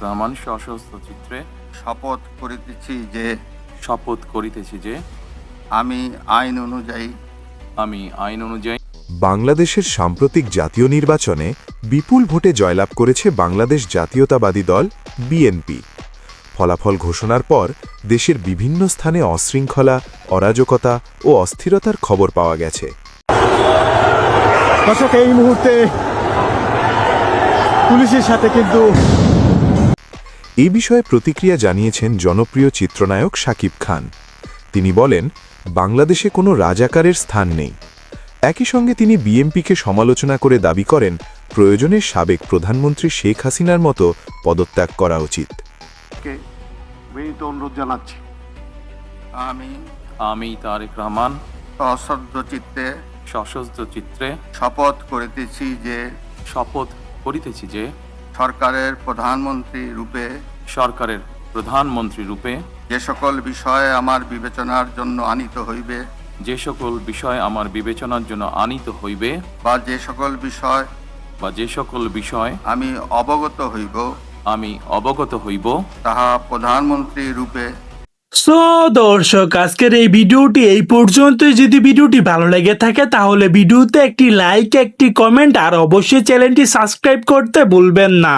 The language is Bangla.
রহমান সশস্ত্র চিত্রে শপথ করিতেছি যে আমি আইন অনুযায়ী বাংলাদেশের সাম্প্রতিক জাতীয় নির্বাচনে বিপুল ভোটে জয়লাভ করেছে বাংলাদেশ জাতীয়তাবাদী দল বিএনপি। ফলাফল ঘোষণার পর দেশের বিভিন্ন স্থানে অশৃঙ্খলা, অরাজকতা ও অস্থিরতার খবর পাওয়া গেছে। দর্শক, এই মুহূর্তে পুলিশের সাথে কিন্তু এই বিষয়ে প্রতিক্রিয়া জানিয়েছেন জনপ্রিয় চিত্রনায়ক শাকিব খান। তিনি বলেন, বাংলাদেশে কোনো রাজাকারের স্থান নেই। একই সঙ্গে তিনি বিএনপিকে সমালোচনা করে দাবি করেন, প্রয়োজনে সাবেক প্রধানমন্ত্রী শেখ হাসিনার মতো পদত্যাগ করা উচিত। বিনীত অনুরোধ জানাচ্ছি, আমি তারেক রহমান সশস্ত্র চিত্তে শপথ করিতেছি যে সরকারের প্রধানমন্ত্রী রূপে যে সকল বিষয় আমার বিবেচনার জন্য আনিত হইবে বা যে সকল বিষয় আমি অবগত হইব তাহা প্রধানমন্ত্রী রূপে। সো দর্শক, আজকের এই ভিডিওটি এই পর্যন্তই। যদি ভিডিওটি ভালো লেগে থাকে তাহলে ভিডিওতে একটি লাইক, একটি কমেন্ট আর অবশ্যই চ্যানেলটি সাবস্ক্রাইব করতে ভুলবেন না।